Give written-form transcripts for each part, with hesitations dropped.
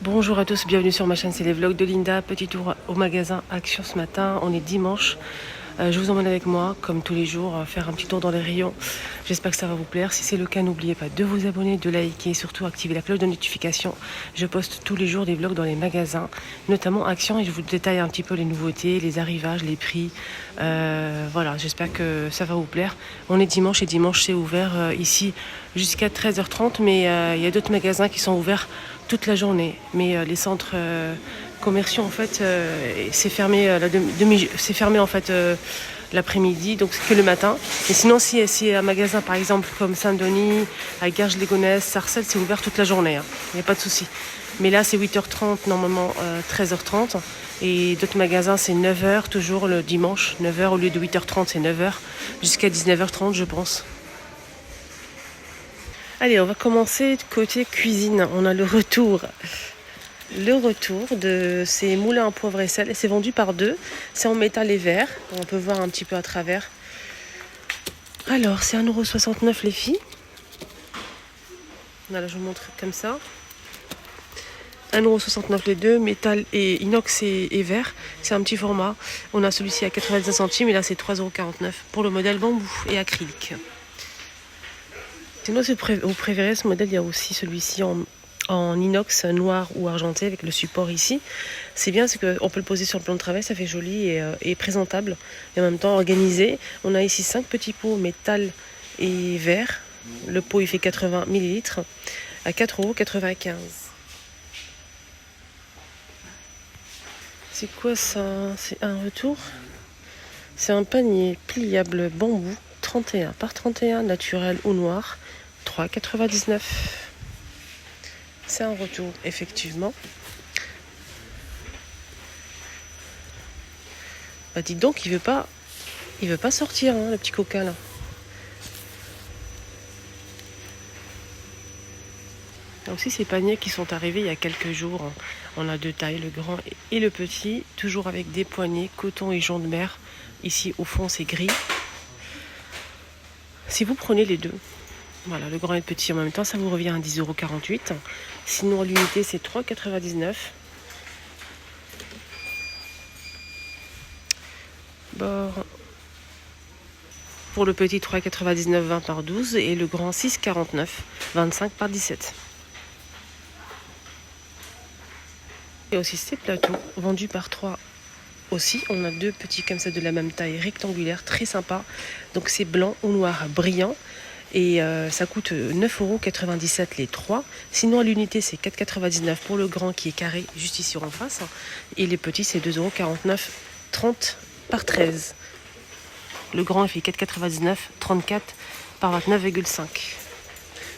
Bonjour à tous, bienvenue sur ma chaîne, c'est les vlogs de Linda. Petit tour au magasin Action ce matin, on est dimanche. Je vous emmène avec moi, comme tous les jours, faire un petit tour dans les rayons. J'espère que ça va vous plaire. Si c'est le cas, n'oubliez pas de vous abonner, de liker et surtout activer la cloche de notification. Je poste tous les jours des vlogs dans les magasins, notamment Action, et je vous détaille un petit peu les nouveautés, les arrivages, les prix. Voilà, j'espère que ça va vous plaire. On est dimanche et dimanche c'est ouvert ici jusqu'à 13h30, mais il y a d'autres magasins qui sont ouverts toute la journée. Mais les centres commerciaux en fait c'est fermé c'est fermé en fait l'après-midi, donc c'est que le matin. Et sinon si c'est un magasin par exemple comme Saint-Denis, à Garges-les-Gonesse, Sarcelles, c'est ouvert toute la journée, hein. Il n'y a pas de souci. Mais là c'est 8h30 normalement, 13h30. Et d'autres magasins c'est 9h toujours le dimanche, 9h au lieu de 8h30 c'est 9h jusqu'à 19h30 je pense. Allez, on va commencer côté cuisine. On a le retour de ces moulins à poivre et sel. C'est vendu par deux. C'est en métal et verre. On peut voir un petit peu à travers. Alors, c'est 1,69 € les filles. Voilà, je vous montre comme ça. 1,69 € les deux, métal et inox et verre. C'est un petit format. On a celui-ci à 85 centimes et là c'est 3,49 € pour le modèle bambou et acrylique. Sinon, si vous préférez ce modèle, il y a aussi celui-ci en inox noir ou argenté avec le support ici. C'est bien, c'est qu'on peut le poser sur le plan de travail, ça fait joli et présentable et en même temps organisé. On a ici 5 petits pots métal et verre. Le pot il fait 80 ml à 4,95 €. C'est quoi ça? C'est un retour. C'est un panier pliable bambou 31 par 31 naturel ou noir, 3,99 €. C'est un retour, effectivement. Bah dites donc, il veut pas sortir, hein, le petit coquin là. Donc si ces paniers qui sont arrivés il y a quelques jours, hein, on a deux tailles, le grand et le petit, toujours avec des poignées, coton et jonc de mer. Ici au fond c'est gris. Si vous prenez les deux, voilà, le grand et le petit en même temps, ça vous revient à 10,48 €. Sinon, à l'unité, c'est 3,99 €. Bon, pour le petit, 3,99 €, 20 par 12. Et le grand, 6,49 €, 25 par 17. Et aussi ces plateaux, vendus par 3 aussi. On a deux petits comme ça de la même taille, rectangulaire, très sympa. Donc c'est blanc ou noir, brillant. Et ça coûte 9,97 € les 3. Sinon à l'unité c'est 4,99 € pour le grand qui est carré juste ici en face. Et les petits c'est 2,49 €, 30 par 13. Le grand il fait 4,99 €, 34 par 29,5.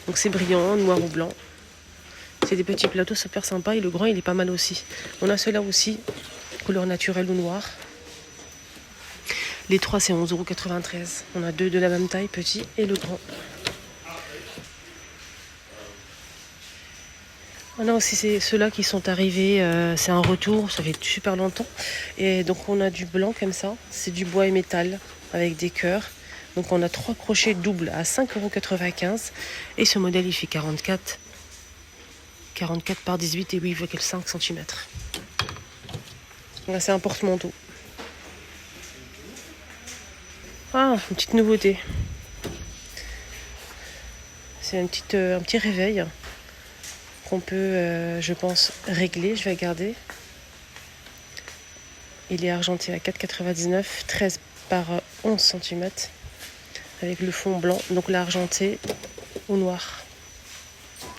Donc c'est brillant, noir ou blanc. C'est des petits plateaux super sympas et le grand il est pas mal aussi. On a ceux-là aussi, couleur naturelle ou noire. Les 3 c'est 11,93 €. On a deux de la même taille, petit et le grand. On a aussi ceux-là qui sont arrivés, c'est un retour, ça fait super longtemps. Et donc on a du blanc comme ça, c'est du bois et métal avec des cœurs. Donc on a 3 crochets doubles à 5,95 €. Et ce modèle il fait 44 par 18 et 8,5 cm. Là c'est un porte-manteau. Ah, une petite nouveauté. C'est un petit réveil qu'on peut, je pense, régler. Je vais regarder. Il est argenté à 4,99 €, 13 par 11 cm, avec le fond blanc, donc l'argenté au noir.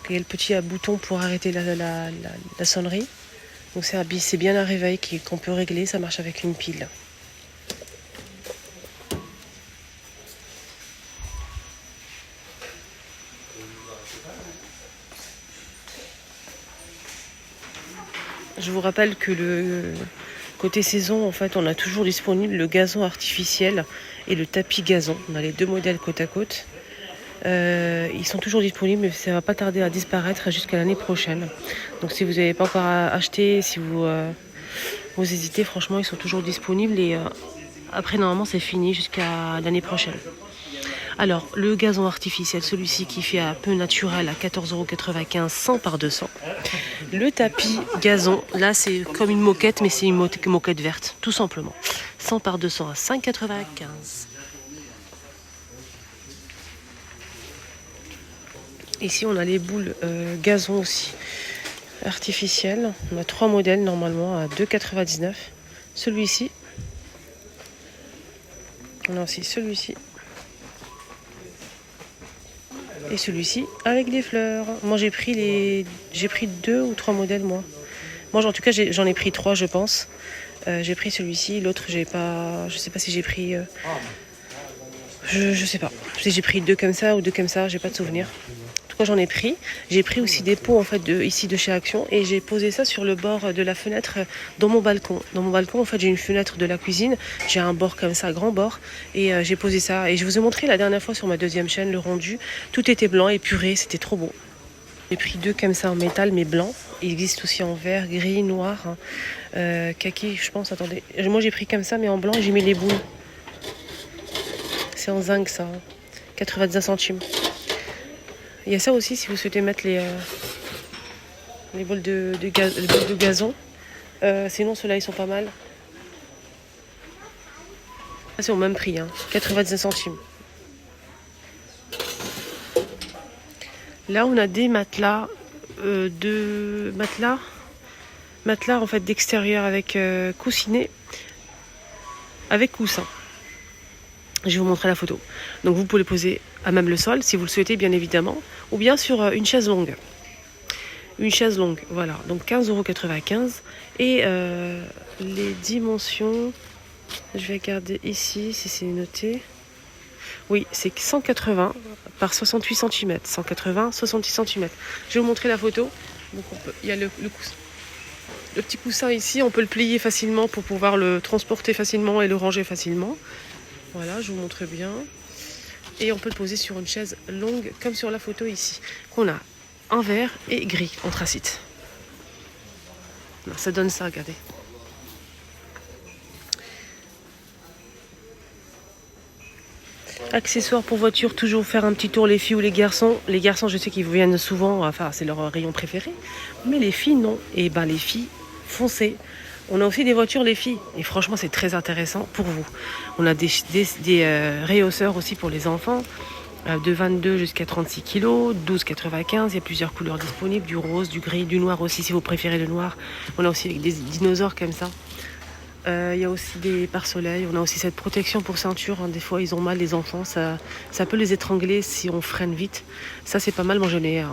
Il y a le petit à bouton pour arrêter la sonnerie. Donc c'est bien un réveil qu'on peut régler, ça marche avec une pile. Je vous rappelle que le côté saison, en fait, on a toujours disponible le gazon artificiel et le tapis gazon. On a les deux modèles côte à côte. Ils sont toujours disponibles, mais ça ne va pas tarder à disparaître jusqu'à l'année prochaine. Donc si vous n'avez pas encore acheté, si vous hésitez, franchement, ils sont toujours disponibles. Et après, normalement, c'est fini jusqu'à l'année prochaine. Alors, le gazon artificiel, celui-ci qui fait un peu naturel à 14,95 € 100 par 200. Le tapis gazon, là c'est comme une moquette, mais c'est une moquette verte, tout simplement. 100 par 200 à 5,95 €. Ici, on a les boules gazon aussi, artificielles. On a 3 modèles normalement à 2,99 €. Celui-ci. On a aussi celui-ci. Et celui-ci avec des fleurs. Moi, j'ai pris 2 ou 3 modèles, moi. Moi, en tout cas, j'en ai pris 3, je pense. J'ai pris celui-ci. L'autre, j'ai pas... Je sais pas si j'ai pris... Je sais pas. Si j'ai pris 2 comme ça ou 2 comme ça, j'ai pas de souvenir. J'en ai pris. J'ai pris aussi des pots en fait ici de chez Action et j'ai posé ça sur le bord de la fenêtre dans mon balcon. Dans mon balcon en fait j'ai une fenêtre de la cuisine, j'ai un bord comme ça, grand bord et j'ai posé ça et je vous ai montré la dernière fois sur ma deuxième chaîne le rendu. Tout était blanc épuré, c'était trop beau. J'ai pris 2 comme ça en métal mais blanc. Il existe aussi en vert, gris, noir, kaki je pense, attendez. Moi j'ai pris comme ça mais en blanc et j'ai mis les boules. C'est en zinc ça, 90 centimes. Il y a ça aussi si vous souhaitez mettre les bols de gazon. Sinon ceux-là ils sont pas mal. C'est au même prix, 90 centimes. Là on a des matelas matelas en fait d'extérieur avec coussinet avec coussin. Je vais vous montrer la photo. Donc vous pouvez les poser à même le sol si vous le souhaitez bien évidemment, ou bien sur une chaise longue. Une chaise longue, voilà. Donc 15,95 € et les dimensions, je vais regarder ici si c'est noté. Oui, c'est 180 par 68 cm. 180, 68 cm. Je vais vous montrer la photo. Donc il y a le petit coussin ici, on peut le plier facilement pour pouvoir le transporter facilement et le ranger facilement. Voilà, je vous montre bien. Et on peut le poser sur une chaise longue, comme sur la photo ici, qu'on a en vert et gris, anthracite. Alors, ça donne ça, regardez. Accessoires pour voiture, toujours faire un petit tour les filles ou les garçons. Les garçons, je sais qu'ils viennent souvent, enfin c'est leur rayon préféré. Mais les filles, non. Et ben les filles, foncez. On a aussi des voitures les filles et franchement c'est très intéressant pour vous. On a des rehausseurs aussi pour les enfants de 22 jusqu'à 36 kg, 12,95. Il y a plusieurs couleurs disponibles, du rose, du gris, du noir aussi si vous préférez le noir. On a aussi des dinosaures comme ça. Il y a aussi des pare-soleil. On a aussi cette protection pour ceinture. Des fois ils ont mal les enfants, ça peut les étrangler si on freine vite. Ça c'est pas mal. Moi je l'ai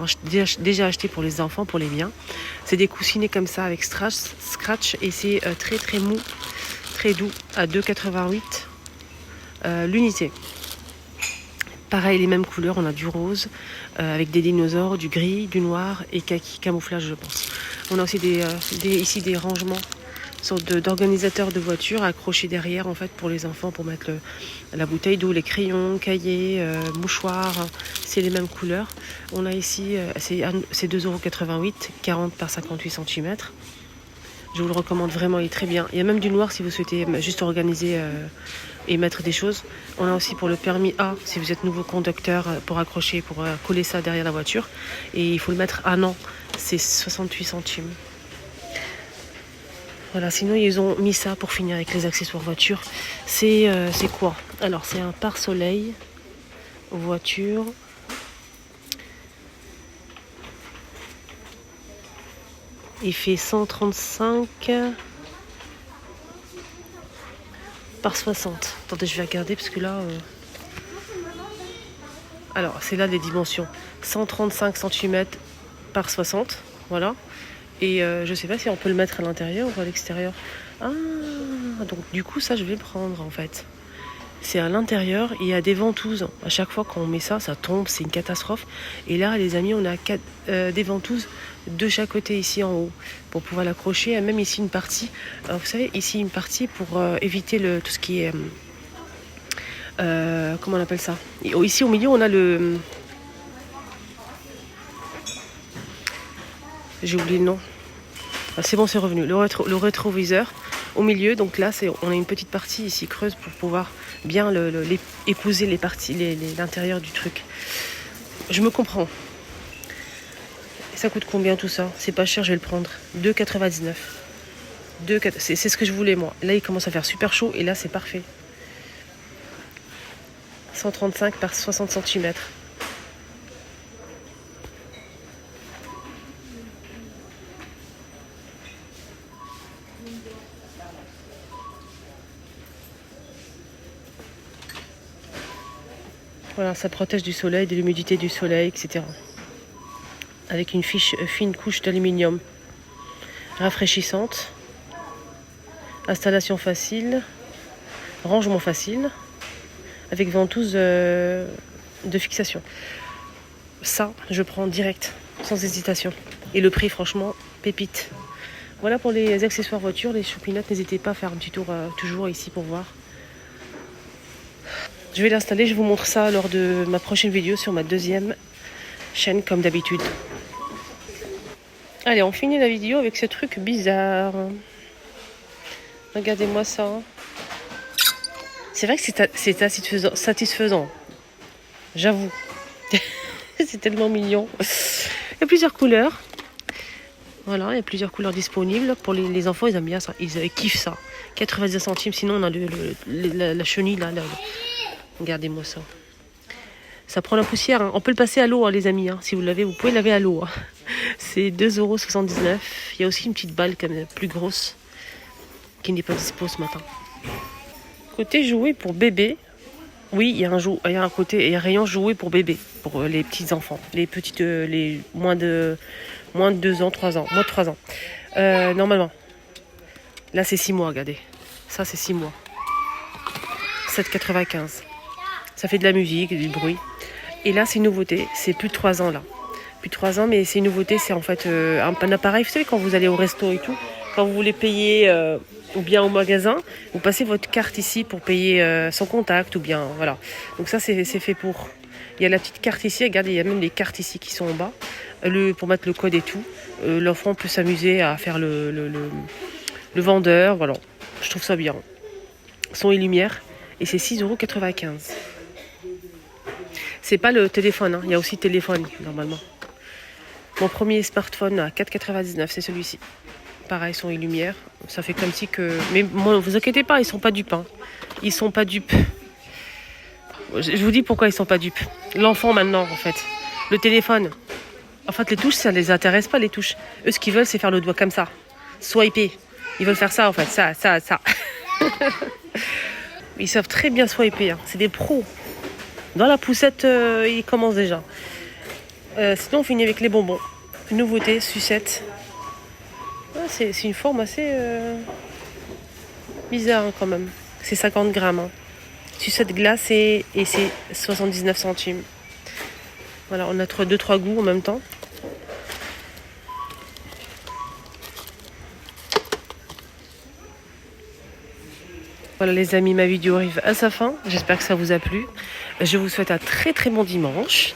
déjà acheté pour les enfants, pour les miens. C'est des coussinets comme ça avec scratch et c'est très très mou, très doux à 2,88 l'unité. Pareil, les mêmes couleurs, on a du rose avec des dinosaures, du gris, du noir et kaki, camouflage je pense. On a aussi ici des rangements d'organisateurs de voitures accrochés derrière en fait pour les enfants, pour mettre la bouteille d'eau, les crayons, cahiers, mouchoirs, c'est les mêmes couleurs. On a ici, c'est 2,88 €, 40 par 58 cm. Je vous le recommande vraiment, il est très bien. Il y a même du noir si vous souhaitez juste organiser et mettre des choses. On a aussi pour le permis A, si vous êtes nouveau conducteur, pour accrocher, pour coller ça derrière la voiture. Et il faut le mettre à an, c'est 68 centimes. Voilà, sinon ils ont mis ça pour finir avec les accessoires voiture. C'est quoi? Alors c'est un pare-soleil voiture. Il fait 135 par 60. Attendez, je vais regarder parce que là... Alors, c'est là les dimensions. 135 cm par 60. Voilà. Et je sais pas si on peut le mettre à l'intérieur ou à l'extérieur. Ah, donc du coup, ça, je vais le prendre en fait. C'est à l'intérieur, il y a des ventouses. À chaque fois qu'on met ça, ça tombe, c'est une catastrophe. Et là, les amis, on a des ventouses de chaque côté ici en haut pour pouvoir l'accrocher. Et même ici une partie, vous savez, ici une partie pour éviter tout ce qui est... comment on appelle ça? Ici au milieu, on a le... J'ai oublié le nom. Ah, c'est bon, c'est revenu. Le rétroviseur. au milieu. Donc là, on a une petite partie ici creuse pour pouvoir bien épouser les parties, l'intérieur du truc. Je me comprends. Et ça coûte combien tout ça? C'est pas cher, je vais le prendre. 2,99. C'est ce que je voulais moi. Là, il commence à faire super chaud et là, c'est parfait. 135 par 60 cm. Voilà, ça protège du soleil, de l'humidité du soleil, etc. Avec une fine couche d'aluminium. Rafraîchissante. Installation facile. Rangement facile. Avec ventouse de fixation. Ça, je prends direct, sans hésitation. Et le prix, franchement, pépite. Voilà pour les accessoires voitures, les choupinettes. N'hésitez pas à faire un petit tour toujours ici pour voir. Je vais l'installer, je vous montre ça lors de ma prochaine vidéo sur ma deuxième chaîne, comme d'habitude. Allez, on finit la vidéo avec ce truc bizarre. Regardez-moi ça. C'est vrai que c'est satisfaisant. J'avoue. C'est tellement mignon. Il y a plusieurs couleurs. Voilà, il y a plusieurs couleurs disponibles. Pour les enfants, ils aiment bien ça. Ils kiffent ça. 90 centimes. Sinon, on a la chenille là. Regardez-moi ça. Ça prend la poussière. Hein. On peut le passer à l'eau, hein, les amis. Hein. Si vous l'avez, vous pouvez laver à l'eau. Hein. C'est 2,79 €. Il y a aussi une petite balle quand même, plus grosse qui n'est pas dispo ce matin. Côté jouets pour bébé. Oui, il y a un côté, il y a un rayon jouets pour bébé, pour les petits enfants, les petites, les moins de 2 ans, 3 ans, moins de 3 ans. Normalement. Là, c'est 6 mois, regardez. Ça, c'est 6 mois. 7,95 €. Ça fait de la musique, du bruit. Et là, c'est une nouveauté. C'est plus de 3 ans, là. Plus de 3 ans, mais c'est une nouveauté. C'est en fait un appareil. Vous savez, quand vous allez au resto et tout, quand vous voulez payer ou bien au magasin, vous passez votre carte ici pour payer sans contact ou bien, voilà. Donc ça, c'est fait pour... Il y a la petite carte ici. Regardez, il y a même les cartes ici qui sont en bas. Pour mettre le code et tout. L'enfant peut s'amuser à faire le vendeur. Voilà. Je trouve ça bien. Son et lumière. Et c'est 6,95 €. C'est pas le téléphone, hein. Il y a aussi téléphone, normalement. Mon premier smartphone à 4,99 €, c'est celui-ci. Pareil, son et lumière. Ça fait comme si que... Mais moi, vous inquiétez pas, ils sont pas dupes. Hein. Ils sont pas dupes. Je vous dis pourquoi ils sont pas dupes. L'enfant, maintenant, en fait. Le téléphone. En fait, les touches, ça les intéresse pas, les touches. Eux, ce qu'ils veulent, c'est faire le doigt comme ça. Swiper. Ils veulent faire ça, en fait. Ça. Ils savent très bien swiper. Hein. C'est des pros. Dans la poussette, ils commencent déjà. Sinon, on finit avec les bonbons. Une nouveauté, sucette. Ah, c'est une forme assez bizarre, hein, quand même. C'est 50 grammes. Hein. Sucette glacée et c'est 79 centimes. Voilà, on a 2-3 goûts en même temps. Voilà les amis, ma vidéo arrive à sa fin. J'espère que ça vous a plu. Je vous souhaite un très très bon dimanche.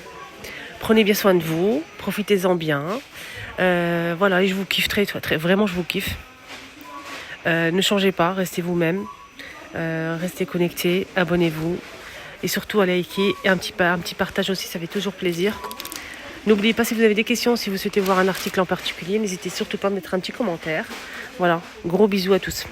Prenez bien soin de vous. Profitez-en bien. Voilà, et je vous kiffe vraiment je vous kiffe. Ne changez pas, restez vous-même. Restez connectés, abonnez-vous. Et surtout à liker et un petit partage aussi, ça fait toujours plaisir. N'oubliez pas, si vous avez des questions, si vous souhaitez voir un article en particulier, n'hésitez surtout pas à mettre un petit commentaire. Voilà, gros bisous à tous.